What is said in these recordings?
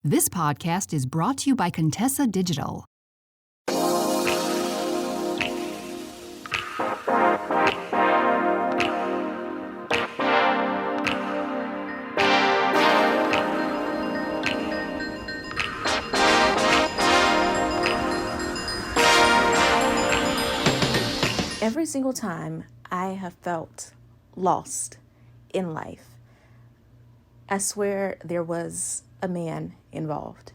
This podcast is brought to you by Contessa Digital. Every single time I have felt lost in life, I swear there was a man involved.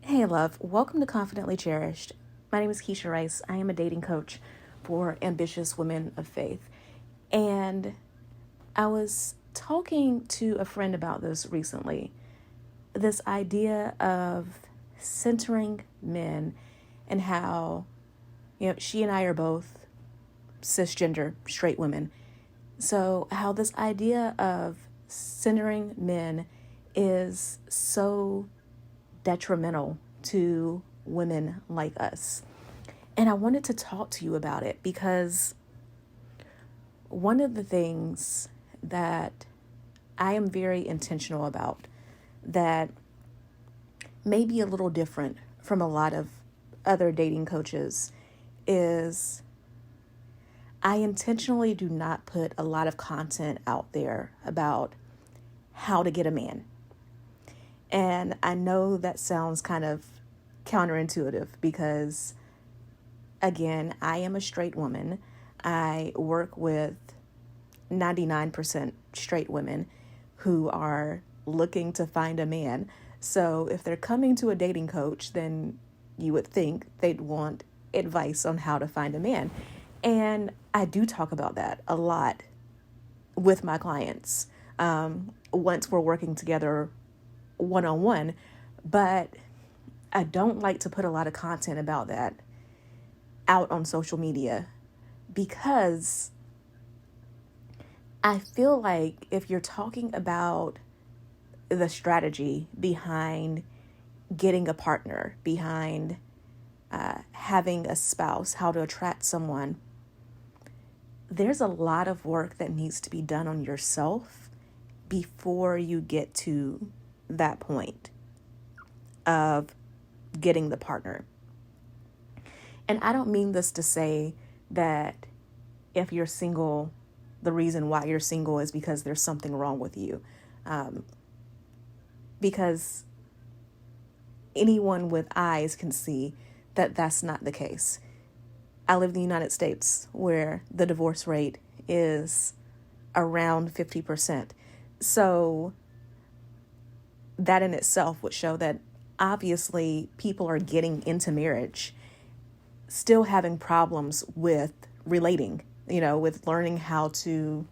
Hey love, welcome to Confidently Cherished. My name is Keisha Rice. I am a dating coach for ambitious women of faith. And I was talking to a friend about this recently. This idea of centering men and how, she and I are both cisgender straight women. So how this idea of centering men is so detrimental to women like us. And I wanted to talk to you about it because one of the things that I am very intentional about that may be a little different from a lot of other dating coaches is I intentionally do not put a lot of content out there about how to get a man. And I know that sounds kind of counterintuitive because, again, I am a straight woman. I work with 99% straight women who are looking to find a man. So if they're coming to a dating coach, then you would think they'd want advice on how to find a man. And I do talk about that a lot with my clients once we're working together one-on-one, but I don't like to put a lot of content about that out on social media because I feel like if you're talking about the strategy behind getting a partner, behind having a spouse, how to attract someone, there's a lot of work that needs to be done on yourself before you get to that point of getting the partner. And I don't mean this to say that if you're single, the reason why you're single is because there's something wrong with you. Because anyone with eyes can see that that's not the case. I live in the United States where the divorce rate is around 50%. So that in itself would show that obviously people are getting into marriage, still having problems with relating, with learning how to,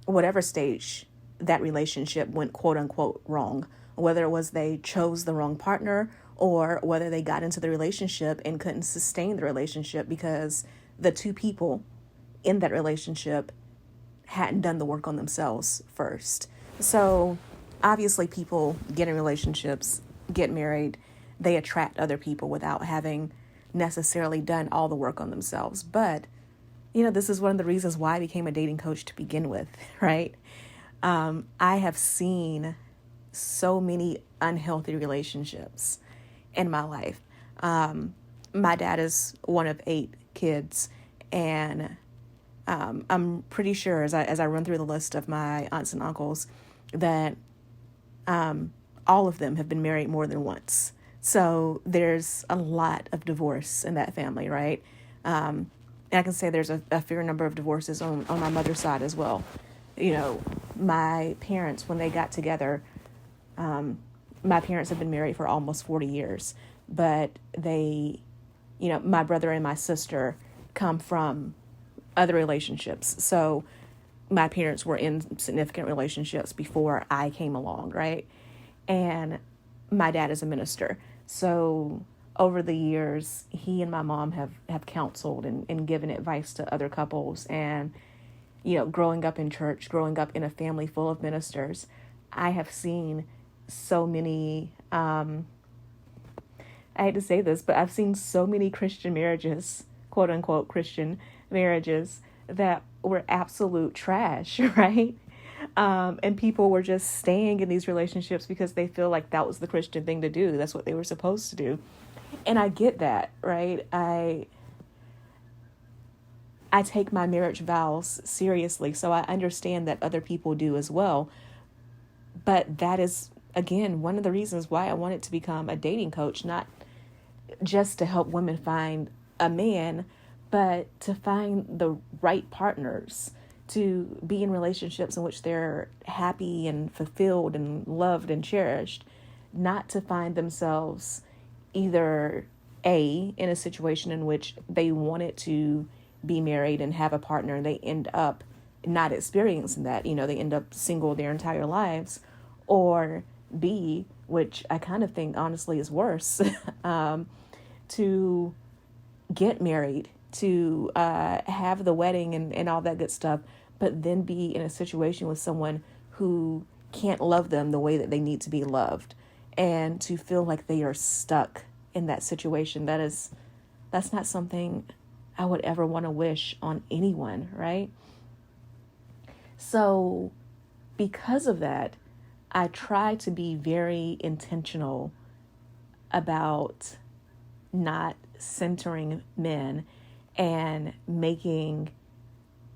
whatever stage that relationship went quote unquote wrong, whether it was they chose the wrong partner or whether they got into the relationship and couldn't sustain the relationship because the two people in that relationship hadn't done the work on themselves first. So obviously people get in relationships, get married, they attract other people without having necessarily done all the work on themselves. But, this is one of the reasons why I became a dating coach to begin with, right? I have seen so many unhealthy relationships in my life. My dad is one of 8 kids, and I'm pretty sure as I run through the list of my aunts and uncles that all of them have been married more than once. So there's a lot of divorce in that family, right? And I can say there's a fair number of divorces on my mother's side as well. My parents, when they got together, my parents have been married for almost 40 years, but they, my brother and my sister come from other relationships. So my parents were in significant relationships before I came along, right? And my dad is a minister. So over the years, he and my mom have counseled and given advice to other couples. And, growing up in church, growing up in a family full of ministers, I have seen so many, I hate to say this, but I've seen so many Christian marriages, quote unquote Christian marriages, that were absolute trash, right? And people were just staying in these relationships because they feel like that was the Christian thing to do. That's what they were supposed to do. And I get that, right? I take my marriage vows seriously, so I understand that other people do as well. But that is, again, one of the reasons why I wanted to become a dating coach, not just to help women find a man, but to find the right partners, to be in relationships in which they're happy and fulfilled and loved and cherished, not to find themselves either in a situation in which they wanted to be married and have a partner and they end up not experiencing that, they end up single their entire lives, or B, which I kind of think honestly is worse, to get married, to have the wedding and all that good stuff, but then be in a situation with someone who can't love them the way that they need to be loved, and to feel like they are stuck in that situation. That's not something I would ever want to wish on anyone, right? So because of that, I try to be very intentional about not centering men and making,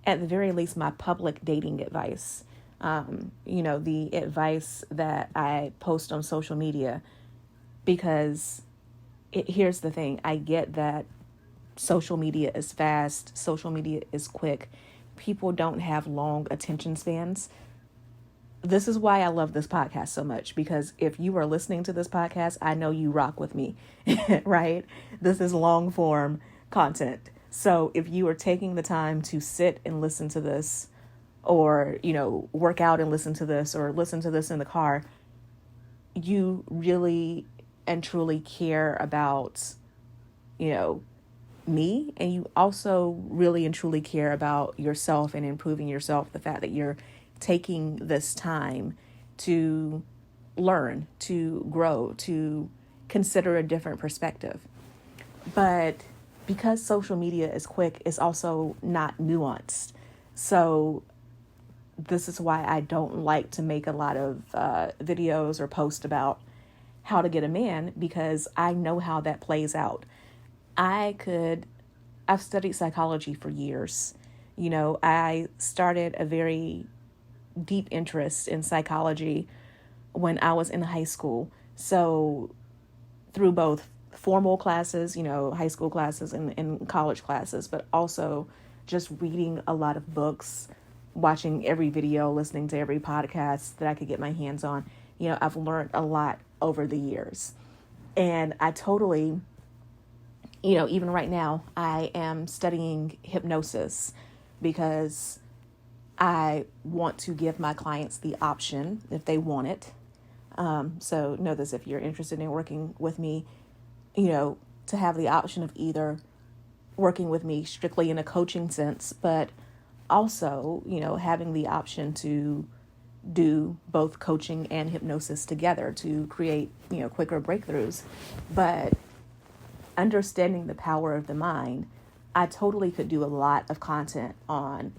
at the very least, my public dating advice, the advice that I post on social media, because here's the thing. I get that social media is fast. Social media is quick. People don't have long attention spans. This is why I love this podcast so much, because if you are listening to this podcast, I know you rock with me, right? This is long form content. So if you are taking the time to sit and listen to this, or, work out and listen to this, or listen to this in the car, you really and truly care about, me, and you also really and truly care about yourself and improving yourself. The fact that you're taking this time to learn, to grow, to consider a different perspective. But because social media is quick, it's also not nuanced. So this is why I don't like to make a lot of videos or post about how to get a man, because I know how that plays out. I've studied psychology for years. I started a very deep interest in psychology when I was in high school. So through both formal classes, high school classes and college classes, but also just reading a lot of books, watching every video, listening to every podcast that I could get my hands on. I've learned a lot over the years. And I totally, even right now, I am studying hypnosis because I want to give my clients the option if they want it. So know this, if you're interested in working with me, to have the option of either working with me strictly in a coaching sense, but also, having the option to do both coaching and hypnosis together to create, quicker breakthroughs. But understanding the power of the mind, I totally could do a lot of content on,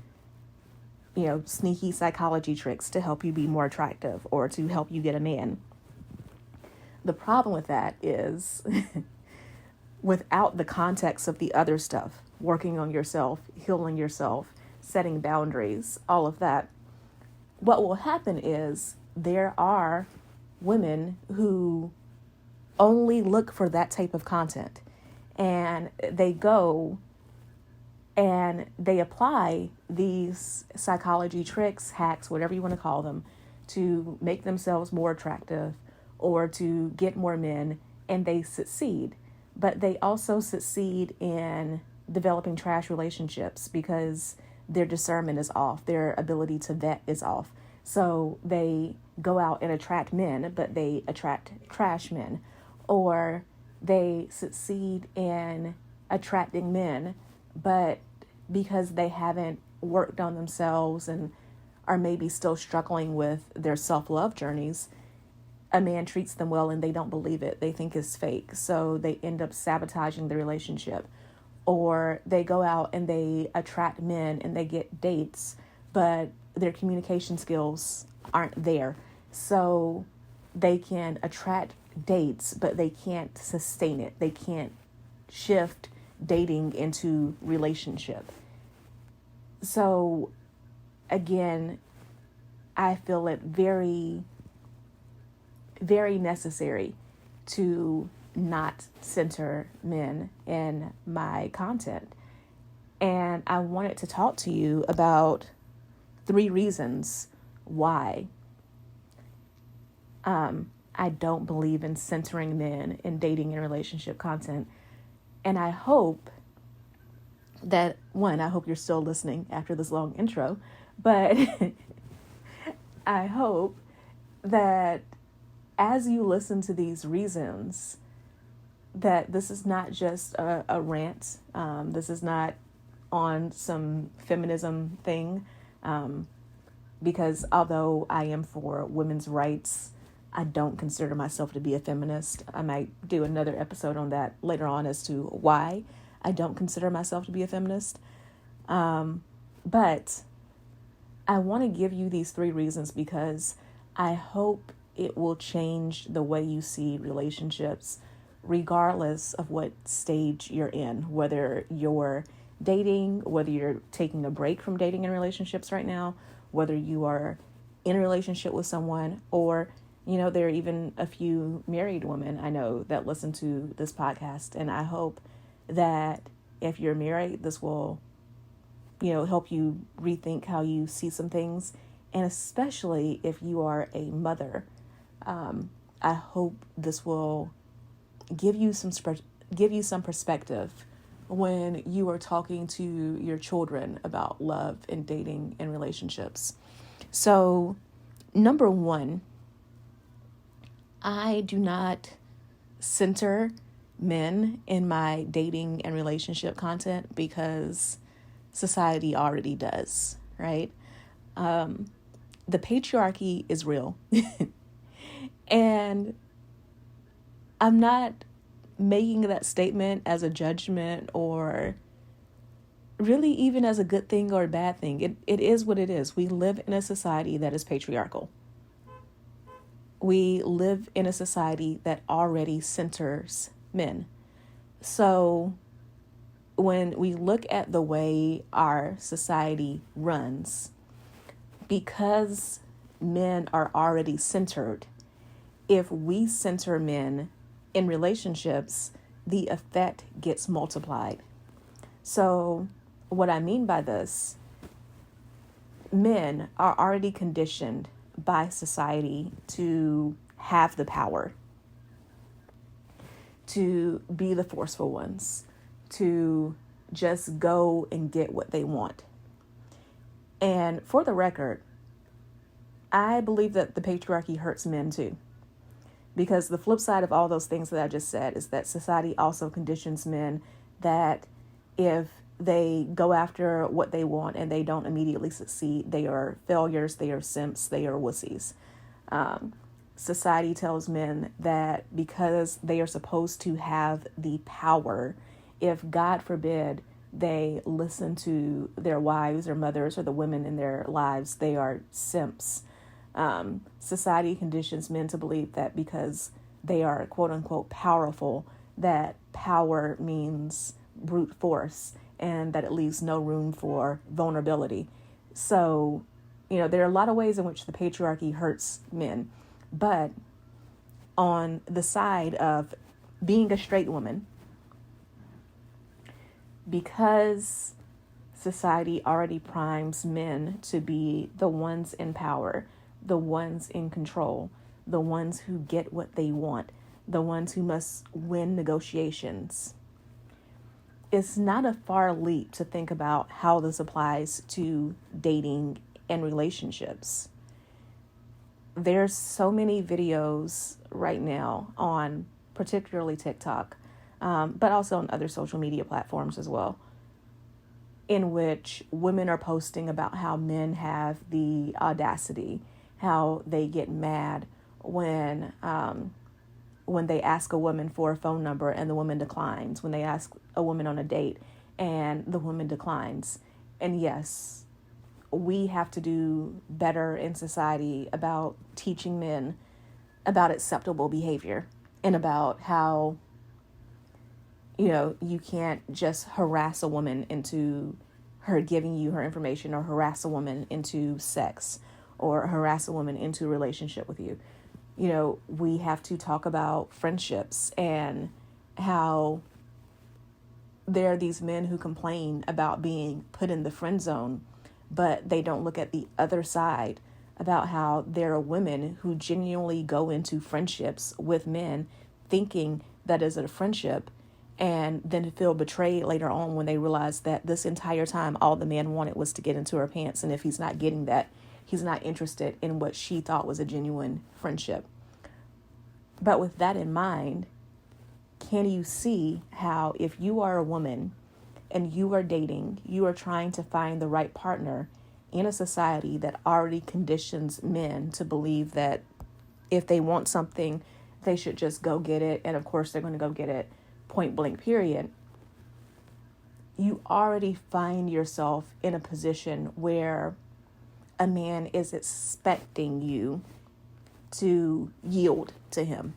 sneaky psychology tricks to help you be more attractive or to help you get a man. The problem with that is without the context of the other stuff, working on yourself, healing yourself, setting boundaries, all of that, what will happen is there are women who only look for that type of content, and they go and they apply these psychology tricks, hacks, whatever you want to call them, to make themselves more attractive or to get more men, and they succeed. But they also succeed in developing trash relationships because their discernment is off, their ability to vet is off. So they go out and attract men, but they attract trash men. Or they succeed in attracting men, but because they haven't worked on themselves and are maybe still struggling with their self-love journeys, a man treats them well and they don't believe it. They think it's fake. So they end up sabotaging the relationship. Or they go out and they attract men and they get dates, but their communication skills aren't there. So they can attract dates, but they can't sustain it. They can't shift dating into relationship. So again, I feel it very, very necessary to not center men in my content. And I wanted to talk to you about 3 reasons why I don't believe in centering men in dating and relationship content. And I hope that, one, I hope you're still listening after this long intro, but I hope that as you listen to these reasons, that this is not just a rant. This is not on some feminism thing. Because although I am for women's rights, I don't consider myself to be a feminist. I might do another episode on that later on as to why I don't consider myself to be a feminist. But I want to give you these 3 reasons because I hope it will change the way you see relationships, regardless of what stage you're in, whether you're dating, whether you're taking a break from dating and relationships right now, whether you are in a relationship with someone, or, there are even a few married women I know that listen to this podcast. And I hope that if you're married, this will, help you rethink how you see some things. And especially if you are a mother, I hope this will give you some perspective when you are talking to your children about love and dating and relationships. So, number 1, I do not center men in my dating and relationship content because society already does, right? The patriarchy is real. And I'm not making that statement as a judgment or really even as a good thing or a bad thing. It is what it is. We live in a society that is patriarchal. We live in a society that already centers men. So when we look at the way our society runs, because men are already centered, if we center men in relationships, the effect gets multiplied. So what I mean by this, men are already conditioned by society to have the power, to be the forceful ones, to just go and get what they want. And for the record, I believe that the patriarchy hurts men too. Because the flip side of all those things that I just said is that society also conditions men that if they go after what they want and they don't immediately succeed, they are failures, they are simps, they are wussies. Society tells men that because they are supposed to have the power, if God forbid they listen to their wives or mothers or the women in their lives, they are simps. Society conditions men to believe that because they are quote unquote powerful, that power means brute force and that it leaves no room for vulnerability. So, there are a lot of ways in which the patriarchy hurts men, but on the side of being a straight woman, because society already primes men to be the ones in power, the ones in control, the ones who get what they want, the ones who must win negotiations. It's not a far leap to think about how this applies to dating and relationships. There's so many videos right now on particularly TikTok, but also on other social media platforms as well, in which women are posting about how men have the audacity, how they get mad when they ask a woman for a phone number and the woman declines, when they ask a woman on a date and the woman declines. And yes, we have to do better in society about teaching men about acceptable behavior and about how, you can't just harass a woman into her giving you her information, or harass a woman into sex, or harass a woman into a relationship with you. We have to talk about friendships and how there are these men who complain about being put in the friend zone, but they don't look at the other side about how there are women who genuinely go into friendships with men thinking that is a friendship, and then feel betrayed later on when they realize that this entire time all the man wanted was to get into her pants, and if he's not getting that, he's not interested in what she thought was a genuine friendship. But with that in mind, can you see how if you are a woman and you are dating, you are trying to find the right partner in a society that already conditions men to believe that if they want something, they should just go get it. And of course, they're going to go get it, point blank, period. You already find yourself in a position where a man is expecting you to yield to him.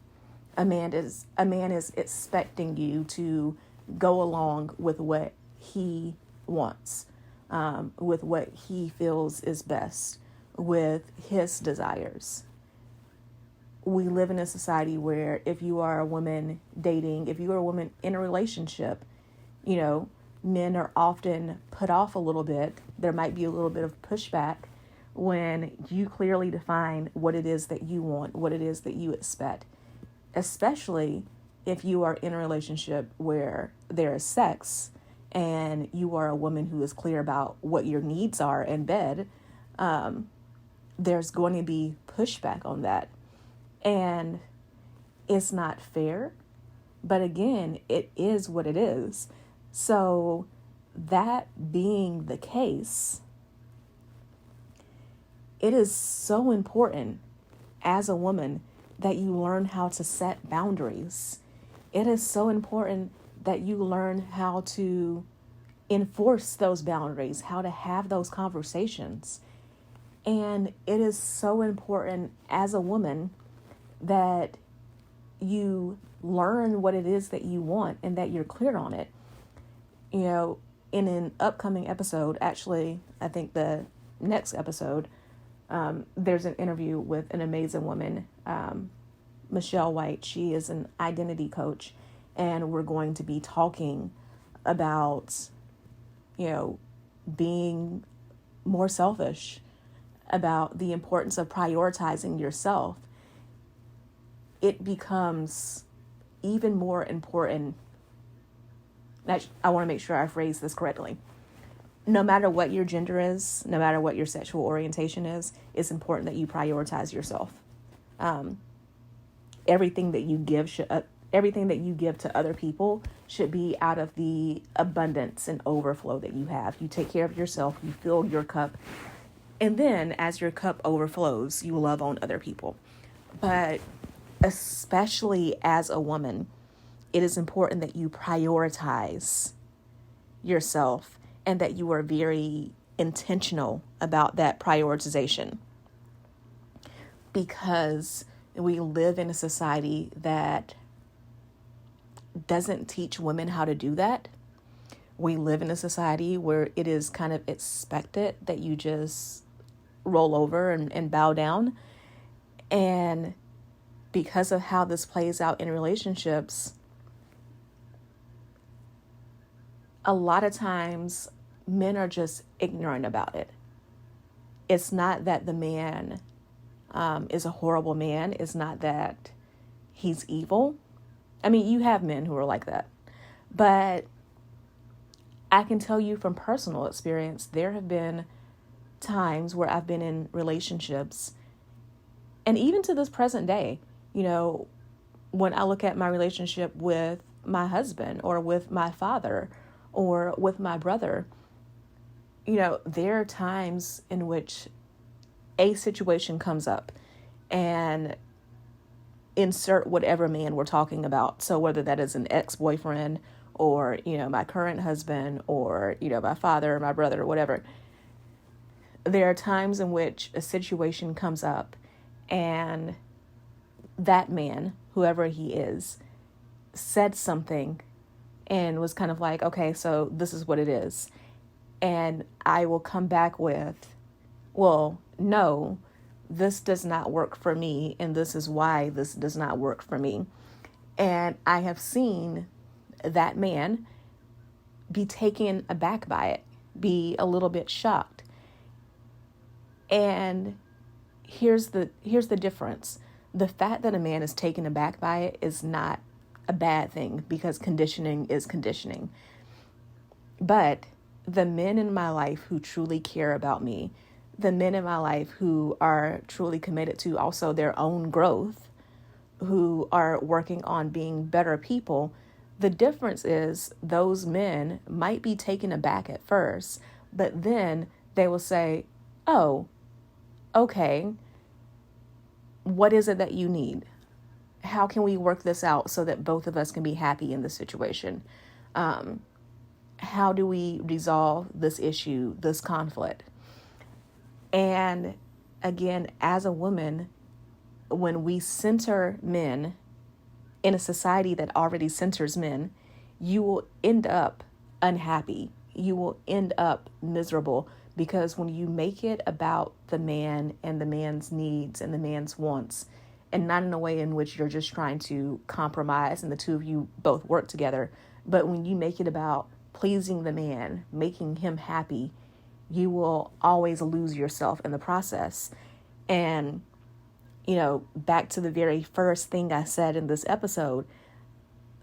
A man is expecting you to go along with what he wants, with what he feels is best, with his desires. We live in a society where if you are a woman dating, if you are a woman in a relationship, men are often put off a little bit. There might be a little bit of pushback when you clearly define what it is that you want, what it is that you expect, especially if you are in a relationship where there is sex and you are a woman who is clear about what your needs are in bed. There's going to be pushback on that. And it's not fair, but again, it is what it is. So that being the case, it is so important as a woman that you learn how to set boundaries. It is so important that you learn how to enforce those boundaries, how to have those conversations. And it is so important as a woman that you learn what it is that you want and that you're clear on it. In an upcoming episode, actually, I think the next episode, there's an interview with an amazing woman, Michelle White. She is an identity coach, and we're going to be talking about, being more selfish, about the importance of prioritizing yourself. It becomes even more important. I want to make sure I phrase this correctly. No matter what your gender is, no matter what your sexual orientation is, it's important that you prioritize yourself. Everything that you give to other people should be out of the abundance and overflow that you have. You take care of yourself, you fill your cup, and then as your cup overflows, you love on other people. But especially as a woman, it is important that you prioritize yourself and that you are very intentional about that prioritization, because we live in a society that doesn't teach women how to do that. We live in a society where it is kind of expected that you just roll over and bow down. And because of how this plays out in relationships, a lot of times men are just ignorant about it. It's not that the man is a horrible man. It's not that he's evil. I mean, you have men who are like that. But I can tell you from personal experience, there have been times where I've been in relationships, and even to this present day, when I look at my relationship with my husband or with my father or with my brother, there are times in which a situation comes up, and insert whatever man we're talking about. So whether that is an ex-boyfriend or, my current husband or, my father or my brother or whatever, there are times in which a situation comes up and that man, whoever he is, said something and was kind of like, okay, so this is what it is. And I will come back with, well, no, this does not work for me, and this is why this does not work for me. And I have seen that man be taken aback by it, be a little bit shocked. And here's the difference. The fact that a man is taken aback by it is not a bad thing, because conditioning is conditioning. But the men in my life who truly care about me, the men in my life who are truly committed to also their own growth, who are working on being better people, the difference is those men might be taken aback at first, but then they will say, oh, okay, what is it that you need? How can we work this out so that both of us can be happy in this situation? How do we resolve this issue, this conflict? And again, as a woman, when we center men in a society that already centers men, you will end up unhappy. You will end up miserable, because when you make it about the man and the man's needs and the man's wants, and not in a way in which you're just trying to compromise and the two of you both work together, but when you make it about pleasing the man, making him happy, you will always lose yourself in the process. And, back to the very first thing I said in this episode,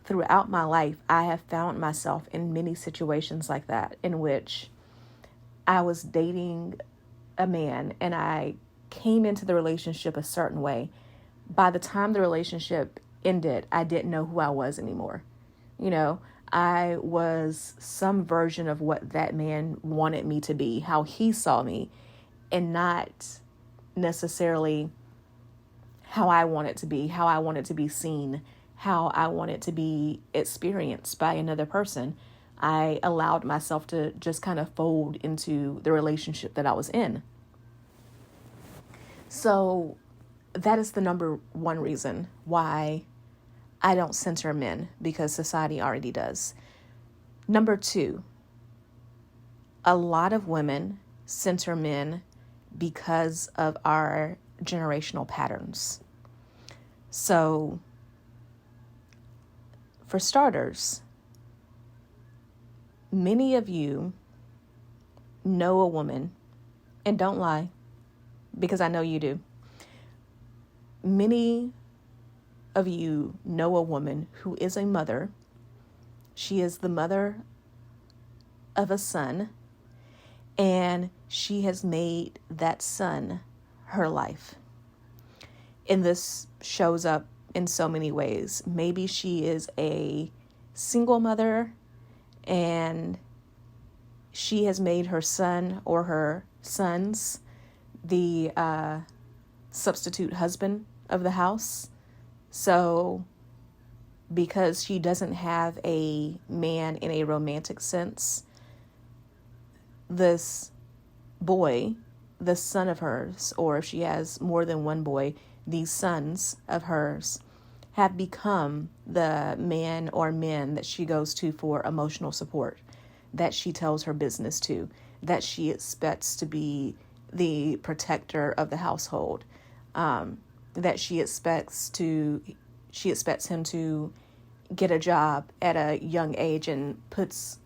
throughout my life, I have found myself in many situations like that, in which I was dating a man and I came into the relationship a certain way. By the time the relationship ended, I didn't know who I was anymore. I was some version of what that man wanted me to be, how he saw me, and not necessarily how I wanted to be, how I wanted to be seen, how I wanted to be experienced by another person. I allowed myself to just kind of fold into the relationship that I was in. So that is the number one reason why I don't center men, because society already does. Number two, a lot of women center men because of our generational patterns. So, for starters, many of you know a woman, and don't lie, because I know you do. Many of you know a woman who is a mother. She is the mother of a son, and she has made that son her life. And this shows up in so many ways. Maybe she is a single mother and she has made her son or her sons the substitute husband of the house. So because she doesn't have a man in a romantic sense, this boy, the son of hers, or if she has more than one boy, these sons of hers have become the man or men that she goes to for emotional support, that she tells her business to, that she expects to be the protector of the household, that she expects him to get a job at a young age, and puts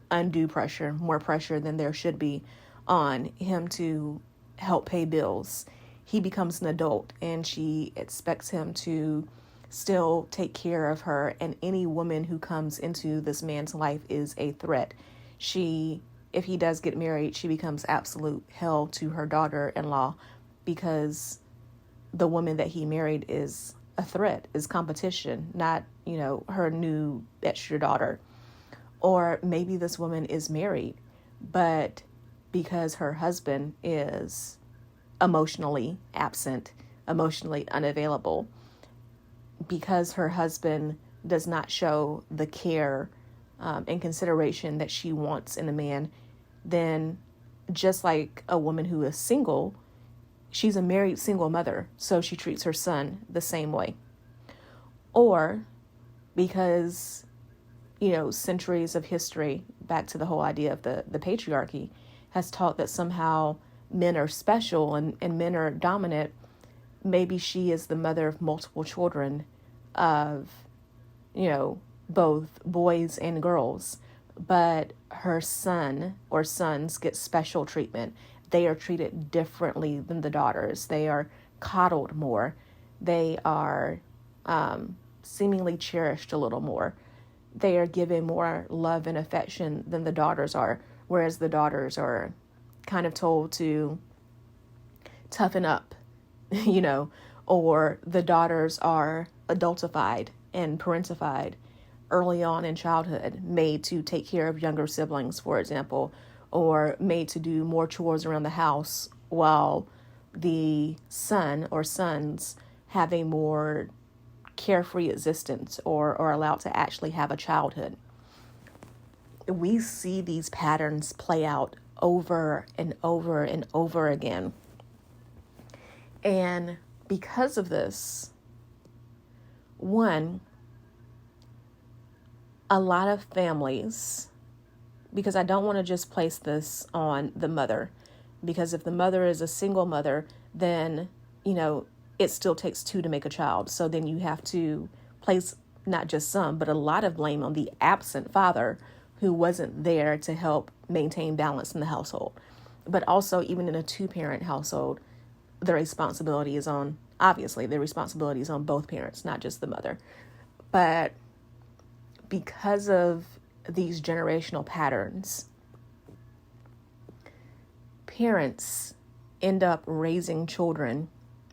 undue pressure, more pressure than there should be, on him to help pay bills. He becomes an adult and she expects him to still take care of her, and any woman who comes into this man's life is a threat. If he does get married, she becomes absolute hell to her daughter-in-law, because the woman that he married is a threat, is competition, not, her new extra daughter. Or maybe this woman is married, but because her husband is emotionally absent, emotionally unavailable, because her husband does not show the care and consideration that she wants in a man, then just like a woman who is single, she's a married single mother, so she treats her son the same way. Or because, centuries of history, back to the whole idea of the patriarchy, has taught that somehow men are special and men are dominant. Maybe she is the mother of multiple children of, both boys and girls, but her son or sons get special treatment. They are treated differently than the daughters. They are coddled more. They are seemingly cherished a little more. They are given more love and affection than the daughters are, whereas the daughters are kind of told to toughen up, or the daughters are adultified and parentified early on in childhood, made to take care of younger siblings, for example, or made to do more chores around the house, while the son or sons have a more carefree existence or are allowed to actually have a childhood. We see these patterns play out over and over and over again. And because of this, one, a lot of families, because I don't want to just place this on the mother, because if the mother is a single mother, then, it still takes two to make a child. So then you have to place not just some, but a lot of blame on the absent father who wasn't there to help maintain balance in the household. But also, even in a two-parent household, the responsibility is on both parents, not just the mother. But because of these generational patterns, parents end up raising children,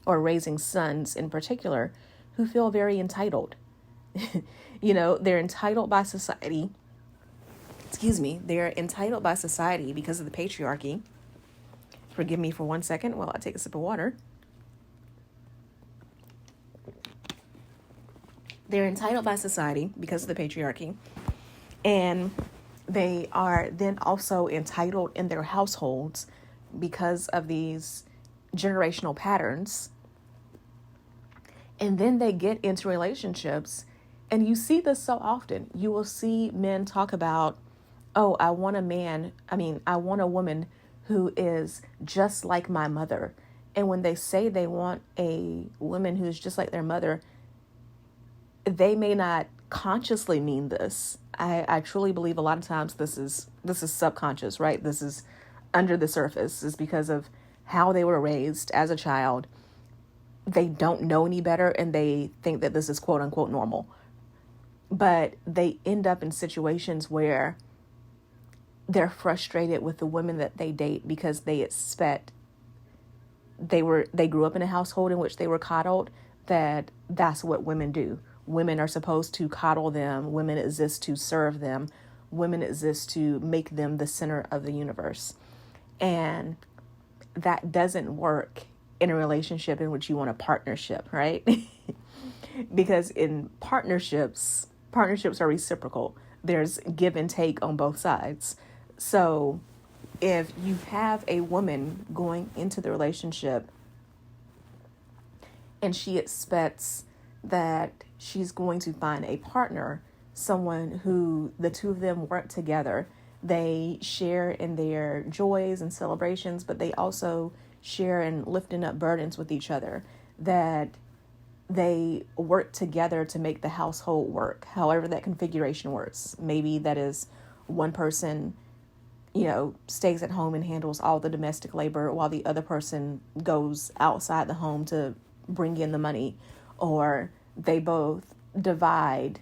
or raising sons in particular, who feel very entitled. They're entitled by society. They're entitled by society because of the patriarchy. Forgive me for 1 second while I take a sip of water. They're entitled by society because of the patriarchy. And they are then also entitled in their households because of these generational patterns. And then they get into relationships, and you see this so often. You will see men talk about, I want a woman who is just like my mother. And when they say they want a woman who's just like their mother, they may not consciously mean this. I truly believe a lot of times this is subconscious, right? This is under the surface. It's because of how they were raised as a child. They don't know any better, and they think that this is quote unquote normal. But they end up in situations where they're frustrated with the women that they date because they expect they grew up in a household in which they were coddled, that's what women do. Women are supposed to coddle them. Women exist to serve them. Women exist to make them the center of the universe. And that doesn't work in a relationship in which you want a partnership, right? Because in partnerships are reciprocal. There's give and take on both sides. So if you have a woman going into the relationship and she expects that she's going to find a partner, someone who the two of them work together, they share in their joys and celebrations, but they also share in lifting up burdens with each other, that they work together to make the household work, however that configuration works. Maybe that is one person, stays at home and handles all the domestic labor while the other person goes outside the home to bring in the money, or they both divide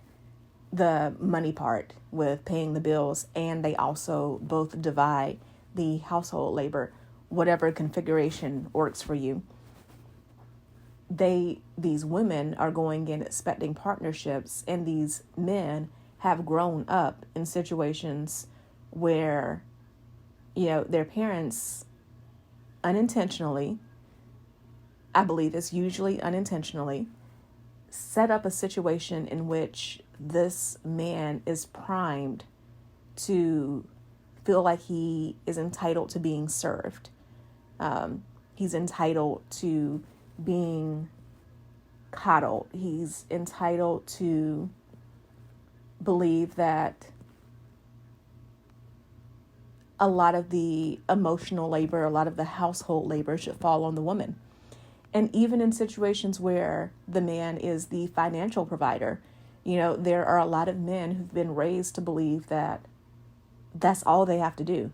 the money part with paying the bills, and they also both divide the household labor, whatever configuration works for you. These women are going in expecting partnerships, and these men have grown up in situations where, their parents unintentionally, I believe it's usually unintentionally, set up a situation in which this man is primed to feel like he is entitled to being served. He's entitled to being coddled. He's entitled to believe that a lot of the emotional labor, a lot of the household labor should fall on the woman. And even in situations where the man is the financial provider, there are a lot of men who've been raised to believe that that's all they have to do.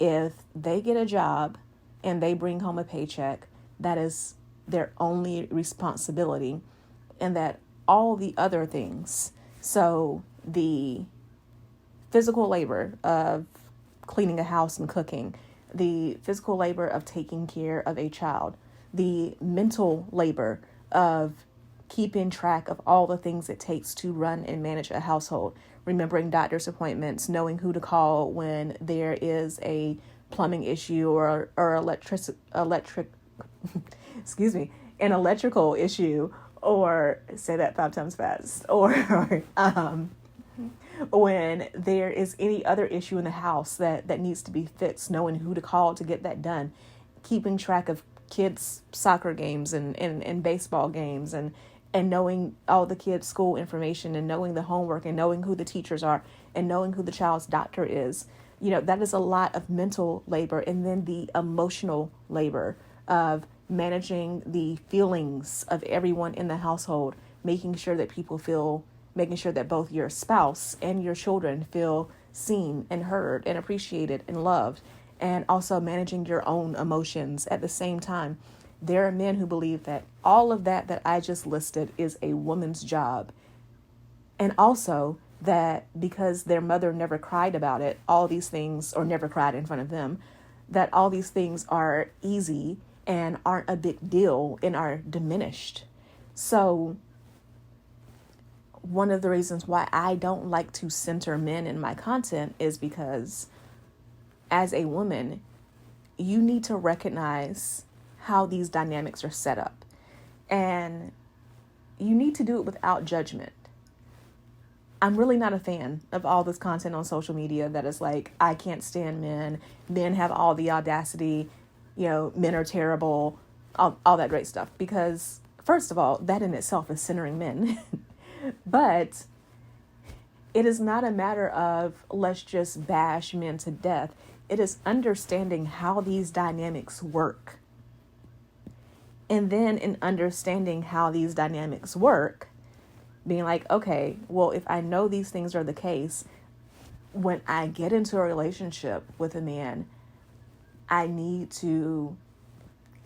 If they get a job and they bring home a paycheck, that is their only responsibility, and that all the other things, so the physical labor of cleaning a house and cooking, the physical labor of taking care of a child, the mental labor of keeping track of all the things it takes to run and manage a household, remembering doctor's appointments, knowing who to call when there is a plumbing issue or an electrical issue, or say that 5 times fast, or when there is any other issue in the house that needs to be fixed, knowing who to call to get that done, keeping track of kids' soccer games and baseball games, and knowing all the kids' school information, and knowing the homework, and knowing who the teachers are, and knowing who the child's doctor is. That is a lot of mental labor. And then the emotional labor of managing the feelings of everyone in the household, making sure that both your spouse and your children feel seen and heard and appreciated and loved, and also managing your own emotions at the same time. There are men who believe that all of that I just listed is a woman's job. And also that because their mother never cried about it, all these things, or never cried in front of them, that all these things are easy and aren't a big deal and are diminished. So one of the reasons why I don't like to center men in my content is because as a woman, you need to recognize how these dynamics are set up. And you need to do it without judgment. I'm really not a fan of all this content on social media that is like, I can't stand men. Men have all the audacity. Men are terrible. All that great stuff. Because first of all, that in itself is centering men. But it is not a matter of let's just bash men to death. It is understanding how these dynamics work. And then in understanding how these dynamics work, being like, okay, well, if I know these things are the case, when I get into a relationship with a man, I need to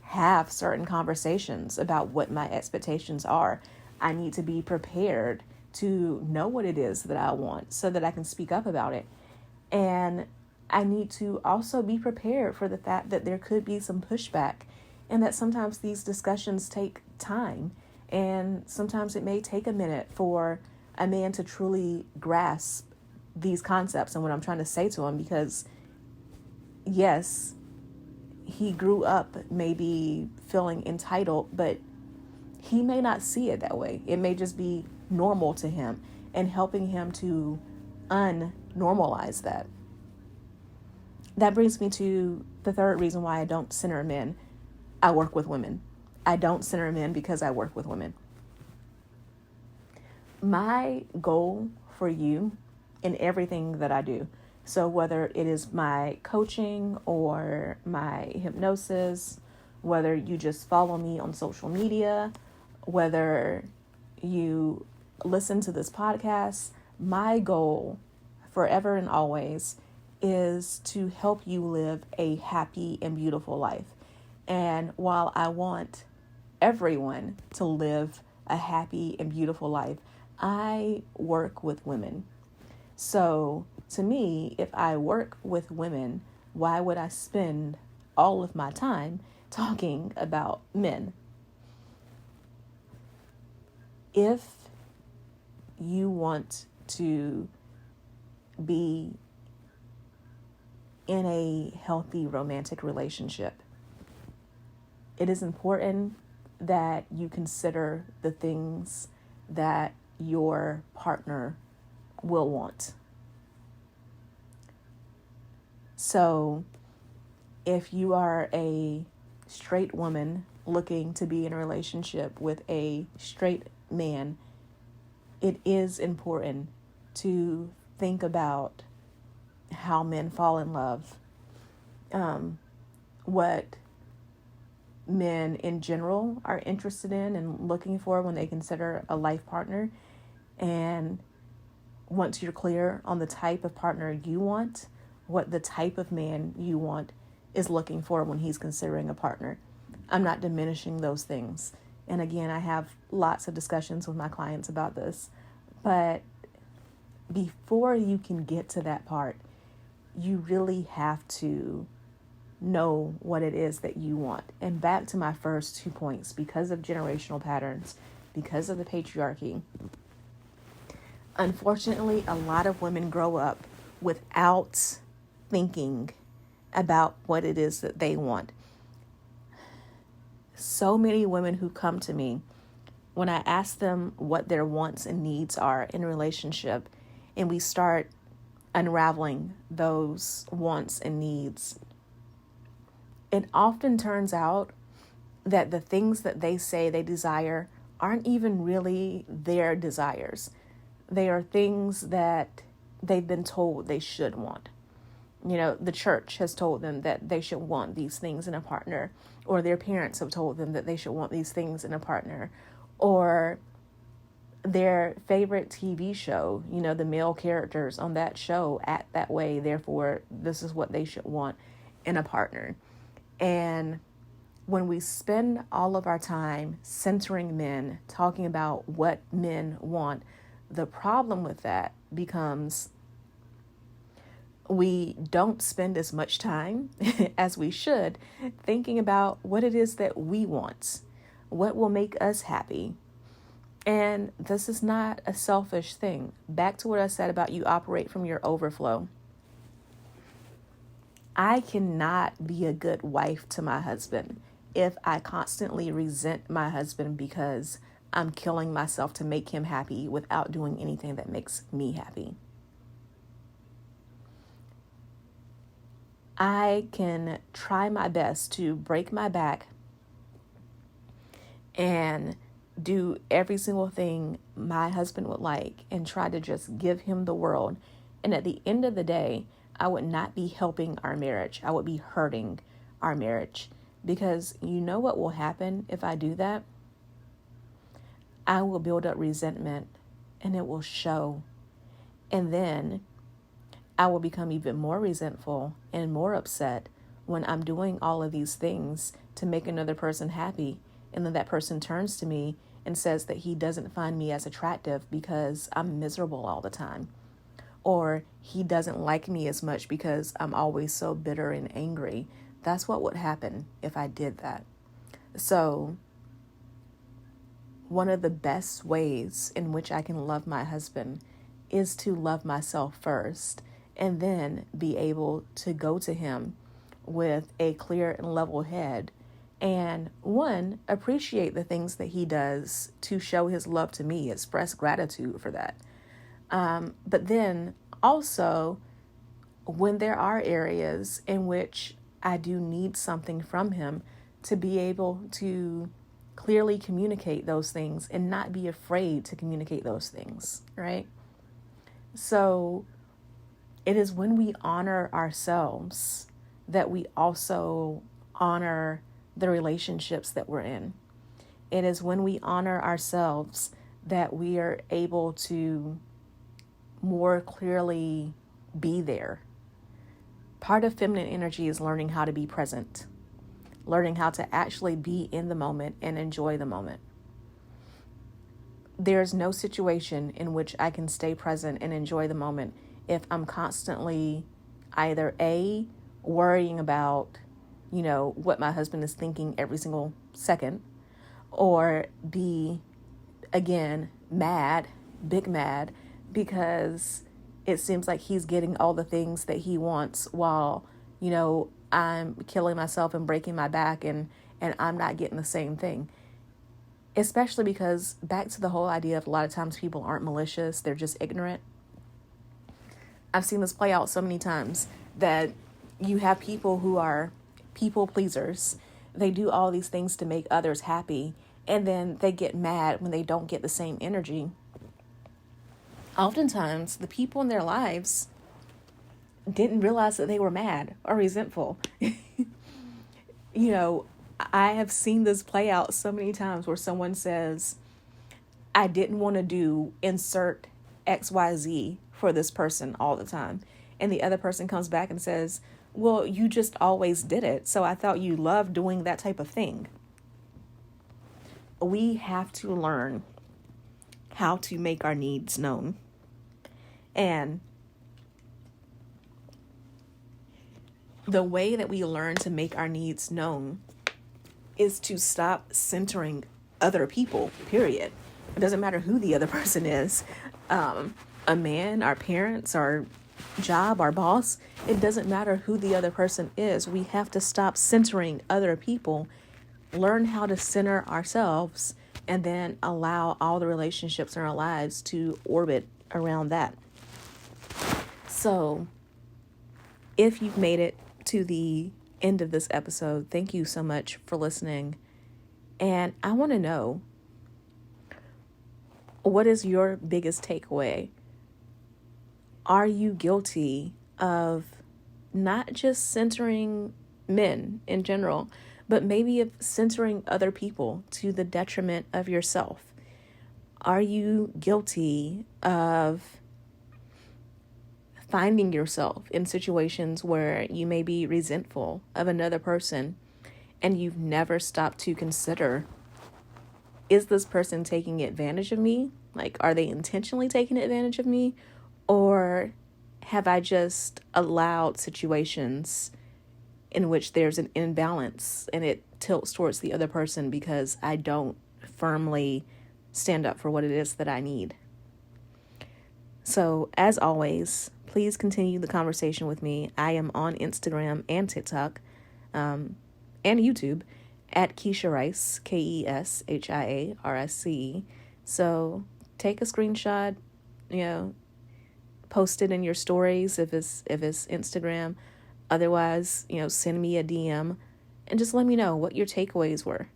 have certain conversations about what my expectations are. I need to be prepared to know what it is that I want so that I can speak up about it. And I need to also be prepared for the fact that there could be some pushback, and that sometimes these discussions take time. And sometimes it may take a minute for a man to truly grasp these concepts and what I'm trying to say to him, because yes, he grew up maybe feeling entitled, but he may not see it that way. It may just be normal to him, and helping him to unnormalize that. That brings me to the third reason why I don't center men. I work with women. I don't center men because I work with women. My goal for you in everything that I do, so whether it is my coaching or my hypnosis, whether you just follow me on social media, whether you listen to this podcast, my goal forever and always is to help you live a happy and beautiful life. And while I want everyone to live a happy and beautiful life, I work with women. So to me, if I work with women, why would I spend all of my time talking about men? If you want to be in a healthy romantic relationship, it is important that you consider the things that your partner will want. So if you are a straight woman looking to be in a relationship with a straight man, it is important to think about how men fall in love, what men in general are interested in and looking for when they consider a life partner. And once you're clear on the type of partner you want, what the type of man you want is looking for when he's considering a partner. I'm not diminishing those things. And again, I have lots of discussions with my clients about this. But before you can get to that part, you really have to know what it is that you want. And back to my first 2 points, because of generational patterns, because of the patriarchy, unfortunately, a lot of women grow up without thinking about what it is that they want. So many women who come to me, when I ask them what their wants and needs are in a relationship, and we start unraveling those wants and needs, it often turns out that the things that they say they desire aren't even really their desires. They are things that they've been told they should want. The church has told them that they should want these things in a partner, or their parents have told them that they should want these things in a partner, or their favorite TV show, the male characters on that show act that way, therefore this is what they should want in a partner. And when we spend all of our time centering men, talking about what men want, the problem with that becomes we don't spend as much time as we should thinking about what it is that we want, what will make us happy. And this is not a selfish thing. Back to what I said about you operate from your overflow. I cannot be a good wife to my husband if I constantly resent my husband because I'm killing myself to make him happy without doing anything that makes me happy. I can try my best to break my back and do every single thing my husband would like and try to just give him the world. And at the end of the day, I would not be helping our marriage. I would be hurting our marriage, because you know what will happen if I do that? I will build up resentment and it will show. And then I will become even more resentful and more upset when I'm doing all of these things to make another person happy. And then that person turns to me and says that he doesn't find me as attractive because I'm miserable all the time. Or he doesn't like me as much because I'm always so bitter and angry. That's what would happen if I did that. So one of the best ways in which I can love my husband is to love myself first, and then be able to go to him with a clear and level head and, one, appreciate the things that he does to show his love to me, express gratitude for that. But then also, when there are areas in which I do need something from him, to be able to clearly communicate those things and not be afraid to communicate those things, right? So it is when we honor ourselves that we also honor the relationships that we're in. It is when we honor ourselves that we are able to more clearly be there. Part of feminine energy is learning how to be present, learning how to actually be in the moment and enjoy the moment. There's no situation in which I can stay present and enjoy the moment if I'm constantly either A, worrying about, what my husband is thinking every single second, or B, again, big mad, because it seems like he's getting all the things that he wants while, I'm killing myself and breaking my back and I'm not getting the same thing. Especially because, back to the whole idea of a lot of times people aren't malicious, they're just ignorant. I've seen this play out so many times that you have people who are people pleasers. They do all these things to make others happy, and then they get mad when they don't get the same energy. Oftentimes, the people in their lives didn't realize that they were mad or resentful. I have seen this play out so many times where someone says, I didn't want to do insert XYZ for this person all the time. And the other person comes back and says, well, you just always did it, so I thought you loved doing that type of thing. We have to learn how to make our needs known. And the way that we learn to make our needs known is to stop centering other people, period. It doesn't matter who the other person is. A man, our parents, our job, our boss. It doesn't matter who the other person is. We have to stop centering other people, learn how to center ourselves, and then allow all the relationships in our lives to orbit around that. So, if you've made it to the end of this episode, thank you so much for listening. And I want to know, what is your biggest takeaway? Are you guilty of not just centering men in general, but maybe of centering other people to the detriment of yourself? Are you guilty of finding yourself in situations where you may be resentful of another person and you've never stopped to consider, is this person taking advantage of me? Like, are they intentionally taking advantage of me? Or have I just allowed situations in which there's an imbalance and it tilts towards the other person because I don't firmly stand up for what it is that I need? So, as always, please continue the conversation with me. I am on Instagram and TikTok and YouTube at Keisha Rice, KESHIARICE. So take a screenshot, post it in your stories if it's Instagram. Otherwise, send me a DM and just let me know what your takeaways were.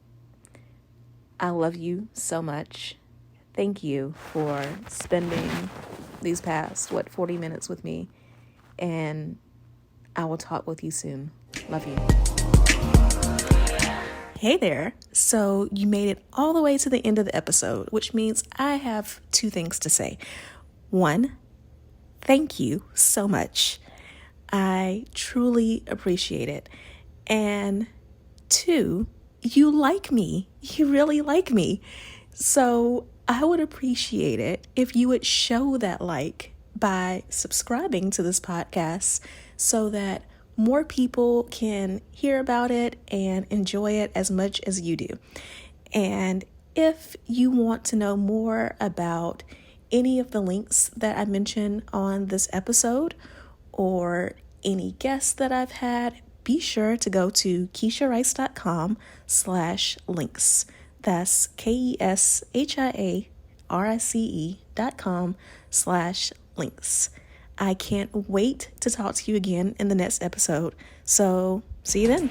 I love you so much. Thank you for spending these past, 40 minutes with me. And I will talk with you soon. Love you. Hey there. So you made it all the way to the end of the episode, which means I have two things to say. One, thank you so much. I truly appreciate it. And two, you like me. You really like me. So I would appreciate it if you would show that like by subscribing to this podcast so that more people can hear about it and enjoy it as much as you do. And if you want to know more about any of the links that I mentioned on this episode or any guests that I've had, be sure to go to KeishaRice.com/links. That's KESHIARICE.com/links. I can't wait to talk to you again in the next episode. So see you then.